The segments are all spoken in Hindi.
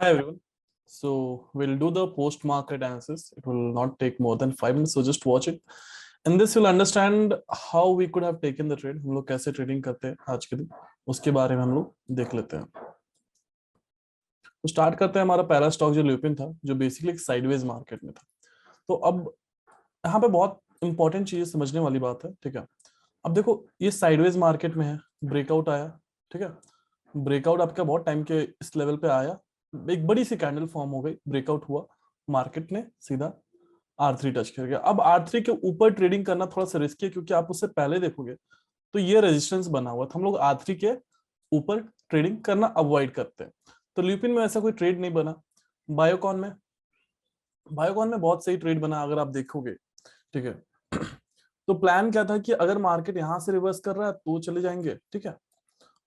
Hi everyone. So we'll do the post-market analysis. It will not take more than 5 minutes, so just watch it. And this will understand how we could have taken the trade. हम लोग कैसे ट्रेडिंग करते हैं आज के दिन, उसके बारे में हम लोग देख लेते हैं. तो स्टार्ट करते हैं. हमारा पहला स्टॉक जो ल्यूपिन था, जो बेसिकली एक साइडवेज मार्केट में था. तो अब यहाँ पे बहुत इंपॉर्टेंट चीज समझने वाली बात है. ठीक है, अब देखो ये साइडवेज मार्केट में है, ब्रेकआउट आया. ठीक है, ब्रेकआउट आपका बहुत टाइम के इस लेवल पे आया, एक बड़ी सी कैंडल फॉर्म हो गई, ब्रेकआउट हुआ, मार्केट ने सीधा R3 टच कर गया. अब R3 के ऊपर ट्रेडिंग करना थोड़ा सा रिस्की है, क्योंकि आप उससे पहले देखोगे तो ये रेजिस्टेंस बना हुआ था. हम लोग R3 के ऊपर ट्रेडिंग करना अवॉइड करते हैं. तो ल्यूपिन में ऐसा कोई ट्रेड नहीं बना. बायोकॉन में बहुत सही ट्रेड बना अगर आप देखोगे. ठीक है, तो प्लान क्या था कि अगर मार्केट यहां से रिवर्स कर रहा है तो चले जाएंगे. ठीक है,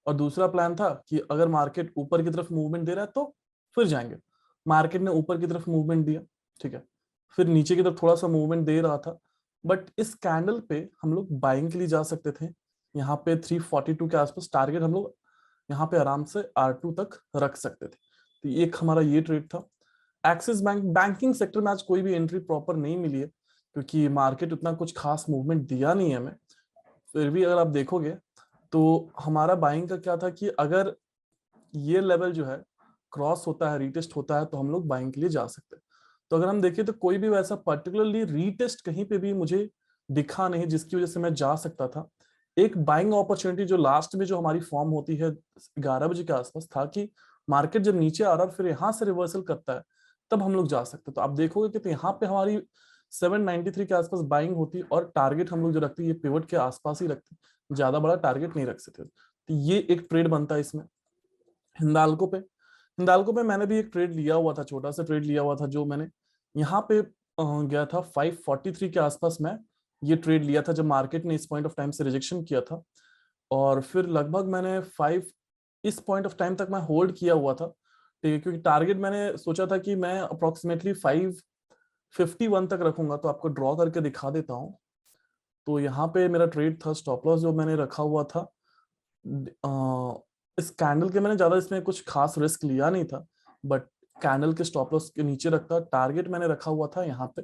और दूसरा प्लान था कि अगर मार्केट ऊपर की तरफ मूवमेंट दे रहा है तो फिर जाएंगे. मार्केट ने ऊपर की तरफ मूवमेंट दिया. ठीक है, फिर नीचे की तरफ थोड़ा सा मूवमेंट दे रहा था, बट इस कैंडल पे हम लोग बाइंग के लिए जा सकते थे. यहाँ पे 342 के आसपास टारगेट हम लोग यहाँ पे आराम से R2 तक रख सकते थे. तो एक हमारा ये ट्रेड था. एक्सिस बैंक, बैंकिंग सेक्टर में आज कोई भी एंट्री प्रॉपर नहीं मिली है, क्योंकि मार्केट उतना कुछ खास मूवमेंट दिया नहीं है हमें. फिर भी अगर आप देखोगे तो हमारा बाइंग का क्या था कि अगर ये लेवल जो है क्रॉस होता है, रीटेस्ट होता है, तो हम लोग बाइंग के लिए जा सकते हैं. तो अगर हम देखें तो कोई भी वैसा पर्टिकुलरली रीटेस्ट कहीं पे भी मुझे दिखा नहीं जिसकी वजह से मैं जा सकता था. एक बाइंग अपॉर्चुनिटी जो लास्ट में जो हमारी फॉर्म होती है 11 बजे के आसपास था, कि मार्केट जब नीचे आ रहा है फिर यहाँ से रिवर्सल करता है तब हम लोग जा सकते हैं. तो आप देखोगे कि तो यहाँ पे हमारी 793 के आसपास बाइंग होती, और टारगेट हम लोग जो रखते हैं ये पिवट के आसपास ही रखते, ज्यादा बड़ा टारगेट नहीं रख सकते. तो ये एक ट्रेड बनता है इसमें. हिंदाल्को पे मैंने भी एक ट्रेड लिया हुआ था, छोटा सा ट्रेड लिया हुआ था, जो मैंने यहाँ पे गया था 543 के आसपास में ये ट्रेड लिया था, जब मार्केट ने इस पॉइंट ऑफ टाइम से रिजेक्शन किया था. और फिर लगभग मैंने 5 इस पॉइंट ऑफ टाइम तक मैं होल्ड किया हुआ था. ठीक है, क्योंकि टारगेट मैंने सोचा था कि मैं अप्रोक्सीमेटली 551 तक रखूंगा. तो आपको ड्रॉ करके दिखा देता हूँ. तो यहाँ पे मेरा ट्रेड था, स्टॉप लॉस जो मैंने रखा हुआ था. इस कैंडल के मैंने ज्यादा इसमें कुछ खास रिस्क लिया नहीं था, बट कैंडल के स्टॉप लॉस के नीचे रखता. टारगेट मैंने रखा हुआ था यहाँ पे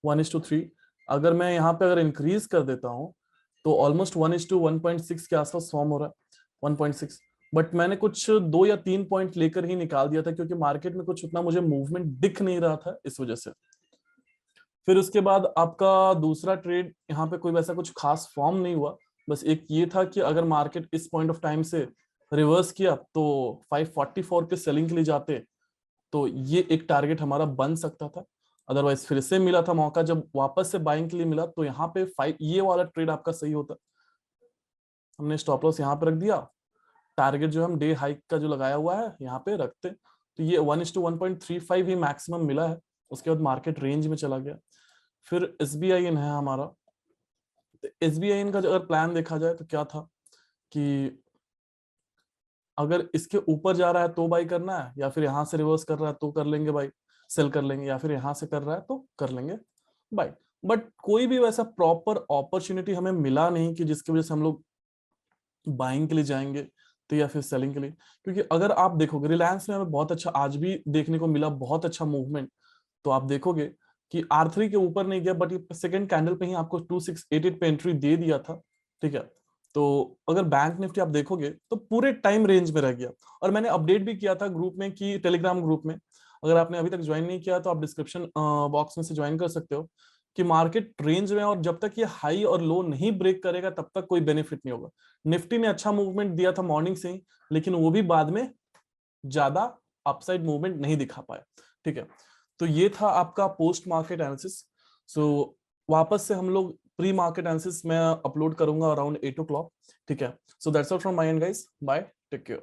1:3. अगर मैं यहाँ पे अगर इंक्रीज कर देता हूँ तो ऑलमोस्ट 1:1.6 के आसपास फॉर्म हो रहा है, 1.6. बट मैंने कुछ 2 या 3 पॉइंट लेकर ही निकाल दिया था, क्योंकि मार्केट में कुछ उतना मुझे मूवमेंट दिख नहीं रहा था इस वजह से. फिर उसके बाद आपका दूसरा ट्रेड, यहाँ पे कोई वैसा कुछ खास फॉर्म नहीं हुआ. बस एक ये था कि अगर मार्केट इस पॉइंट ऑफ टाइम से रिवर्स किया तो 544 के सेलिंग के लिए जाते, तो ये एक टारगेट हमारा बन सकता था. अदरवाइज फिर से मिला था मौका, जब वापस से बाइंग के लिए मिला तो यहाँ पे 5 ये वाला ट्रेड आपका सही होता. हमने स्टॉप लॉस यहाँ पे रख दिया, टारगेट जो हम डे हाइक का जो लगाया हुआ है यहाँ पे रखते, तो ये 1:1.35 ही मैक्सिमम मिला है. उसके बाद मार्केट रेंज में चला गया. फिर SBI इन है हमारा. SBI इन का अगर प्लान देखा जाए तो क्या था कि अगर इसके ऊपर जा रहा है तो बाई करना है, या फिर यहाँ से रिवर्स कर रहा है तो कर लेंगे बाई, सेल कर लेंगे, या फिर यहाँ से कर रहा है तो कर लेंगे बाई. बट कोई भी वैसा प्रॉपर अपॉर्चुनिटी हमें मिला नहीं कि जिसकी वजह से हम लोग बाइंग के लिए जाएंगे तो, या फिर सेलिंग के लिए. क्योंकि अगर आप देखोगे रिलायंस में हमें बहुत अच्छा आज भी देखने को मिला, बहुत अच्छा मूवमेंट. तो आप देखोगे कि R3 के ऊपर नहीं गया, बट ये सेकंड कैंडल पे ही आपको 2688 पे एंट्री दे दिया था. ठीक है, तो अगर बैंक निफ्टी आप देखोगे तो पूरे टाइम रेंज में रह गया. और मैंने अपडेट भी किया था ग्रुप में, कि टेलीग्राम ग्रुप में, अगर आपने अभी तक ज्वाइन नहीं किया तो आप डिस्क्रिप्शन बॉक्स में से ज्वाइन कर सकते हो, कि मार्केट रेंज में, और जब तक ये हाई और लो नहीं ब्रेक करेगा तब तक कोई बेनिफिट नहीं होगा. निफ्टी ने अच्छा मूवमेंट दिया था मॉर्निंग से ही, लेकिन वो भी बाद में ज्यादा अपसाइड मूवमेंट नहीं दिखा पाया. ठीक है, तो ये था आपका पोस्ट मार्केट एनालिसिस. सो वापस से हम लोग प्री मार्केट एनालिसिस में अपलोड करूंगा अराउंड 8 o'clock. ठीक है, so that's all from my end guys. Bye, take care.